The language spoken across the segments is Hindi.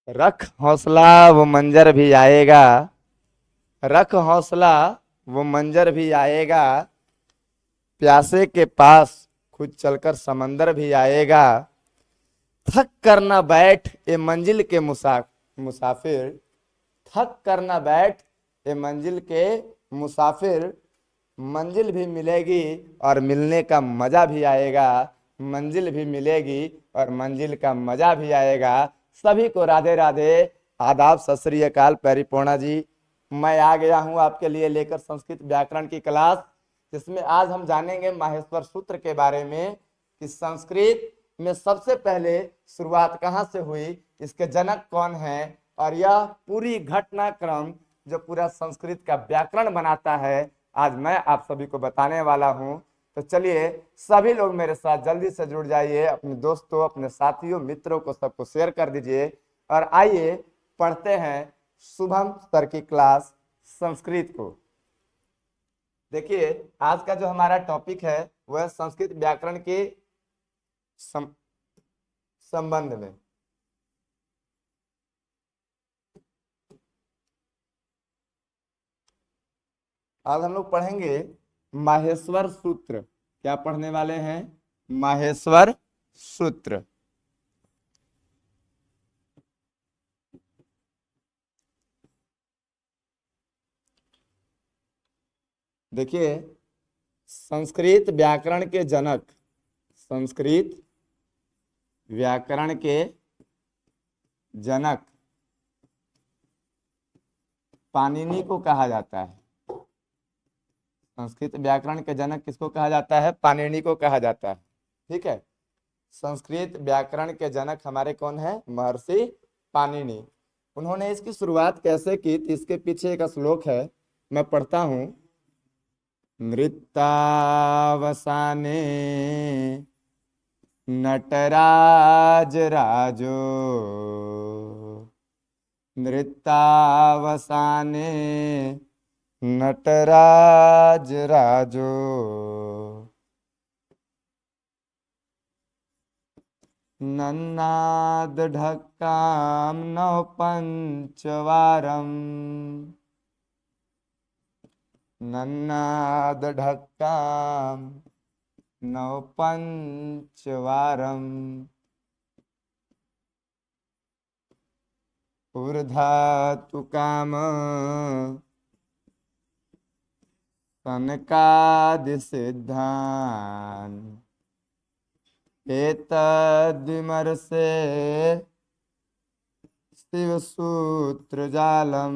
रख हौसला वो मंजर भी आएगा। रख हौसला वो मंजर भी आएगा। प्यासे के पास खुद चलकर समंदर भी आएगा। थक कर न बैठ ये मंजिल के मुसाफिर। थक कर न बैठ ये मंजिल के मुसाफिर। मंजिल भी मिलेगी और मिलने का मजा भी आएगा। मंजिल भी मिलेगी और मंजिल का मजा भी आएगा। सभी को राधे राधे, आदाब, सत श्री अकाल, परिपूर्णा जी। मैं आ गया हूं आपके लिए लेकर संस्कृत व्याकरण की क्लास, जिसमें आज हम जानेंगे माहेश्वर सूत्र के बारे में कि संस्कृत में सबसे पहले शुरुआत कहाँ से हुई, इसके जनक कौन है, और यह पूरी घटनाक्रम जो पूरा संस्कृत का व्याकरण बनाता है, आज मैं आप सभी को बताने वाला हूं। तो चलिए सभी लोग मेरे साथ जल्दी से जुड़ जाइए, अपने दोस्तों, अपने साथियों, मित्रों को सबको शेयर कर दीजिए और आइए पढ़ते हैं शुभम सर की क्लास संस्कृत को। देखिए आज का जो हमारा टॉपिक है वह संस्कृत व्याकरण के संबंध में। आज हम लोग पढ़ेंगे माहेश्वर सूत्र। क्या पढ़ने वाले हैं? माहेश्वर सूत्र। देखिए संस्कृत व्याकरण के जनक, संस्कृत व्याकरण के जनक पाणिनि को कहा जाता है। संस्कृत व्याकरण के जनक किसको कहा जाता है? पाणिनि को कहा जाता है। ठीक है, संस्कृत व्याकरण के जनक हमारे कौन है? महर्षि पाणिनि। उन्होंने इसकी शुरुआत कैसे की थी, इसके पीछे एक श्लोक है, मैं पढ़ता हूं। नृत्तावसाने नटराज राजो। नृत्तावसाने नटराज राजो। नन्नाद ढक्काम नव पंचवारम। नन्नाद ढक्काम नव पंचवारम। ऊर्धातु काम सनकादि सिद्धान। एतद्विमर्शे शिव सूत्र जालम।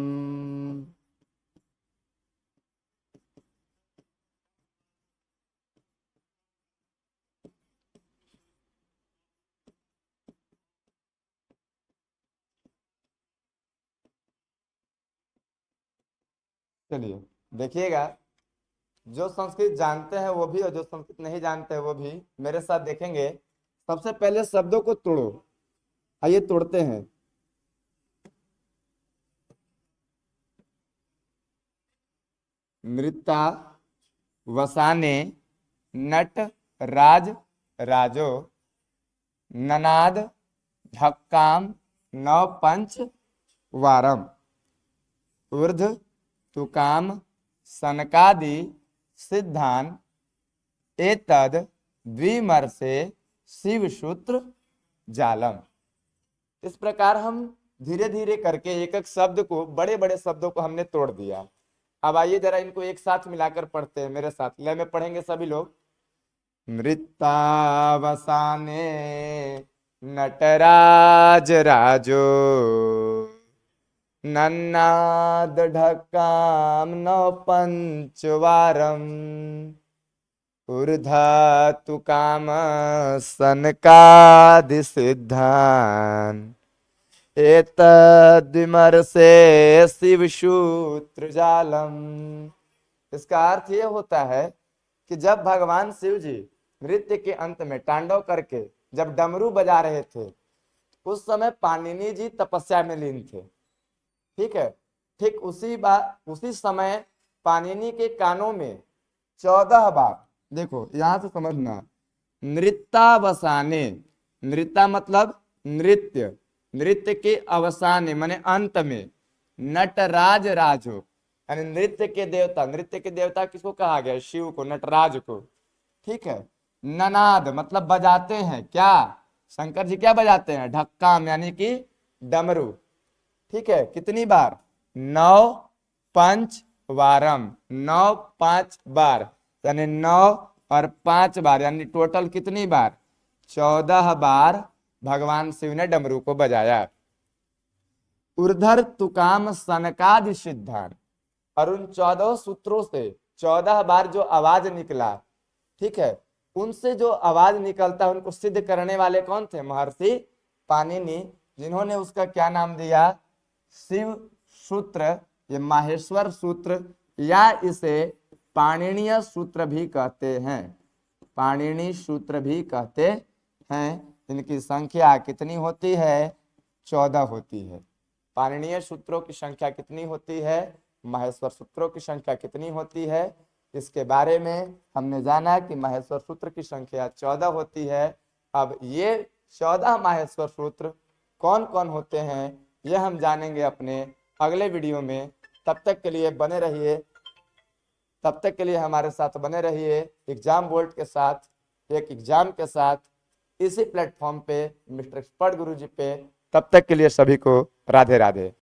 चलिए देखिएगा, जो संस्कृत जानते हैं वो भी और जो संस्कृत नहीं जानते हैं वो भी मेरे साथ देखेंगे। सबसे पहले शब्दों को तोड़ो, आइए तोड़ते हैं। नृत्ता वसाने नट राज राजो। ननाद ढक्काम नव पंच वारम। ऊर्ध तुकाम सनकादि सिद्धान। एतद द्विमर्शे शिव सूत्र जालम। इस प्रकार हम धीरे धीरे करके एक एक शब्द को, बड़े बड़े शब्दों को हमने तोड़ दिया। अब आइए जरा इनको एक साथ मिलाकर पढ़ते हैं, मेरे साथ लय में पढ़ेंगे सभी लोग। नृत्तावसाने नटराज राजो। नन्नाद ढक्काम नव पंचवारम। ऊर्धातु काम सनकादि सिद्धान। एतद्विमर्शे शिव सूत्र जालम। इसका अर्थ ये होता है कि जब भगवान शिव जी नृत्य के अंत में तांडव करके जब डमरू बजा रहे थे, उस समय पाणिनि जी तपस्या में लीन थे। ठीक है, ठीक उसी समय पाणिनि के कानों में 14 बार, देखो यहां से समझना, नृत्तावसाने, नृत्ता मतलब नृत्य, नृत्य के अवसान माने अंत में नटराज राज हो, यानी नृत्य के देवता किसको कहा गया? शिव को, नटराज को। ठीक है। ननाद मतलब बजाते हैं क्या? शंकर जी क्या बजाते हैं? ढक्काम यानी कि डमरू। ठीक है। कितनी बार? 9 पंच वारम, 9 5 बार, यानी 9 और 5 बार, यानी टोटल कितनी बार? 14 बार भगवान शिव ने डमरू को बजाया। ऊर्धर तुकाम सनकादि सिद्धांत, और उन 14 सूत्रों से 14 बार जो आवाज निकला, ठीक है, उनसे जो आवाज निकलता है उनको सिद्ध करने वाले कौन थे? महर्षि पाणिनि, जिन्होंने उसका क्या नाम दिया? शिव सूत्र, ये माहेश्वर सूत्र, या इसे पाणिनीय सूत्र भी कहते हैं। पाणिनि सूत्र भी कहते हैं। इनकी संख्या कितनी होती है? 14 होती है। पाणिनीय सूत्रों की संख्या कितनी होती है? माहेश्वर सूत्रों की संख्या कितनी होती है? इसके बारे में हमने जाना कि माहेश्वर सूत्र की संख्या 14 होती है। अब ये 14 माहेश्वर सूत्र कौन कौन होते हैं यह हम जानेंगे अपने अगले वीडियो में। तब तक के लिए बने रहिए, तब तक के लिए हमारे साथ बने रहिए एग्जाम बोर्ड के साथ, एक एग्जाम के साथ, इसी प्लेटफॉर्म पे मिस्टर एक्सपर्ट गुरुजी पे। तब तक के लिए सभी को राधे राधे।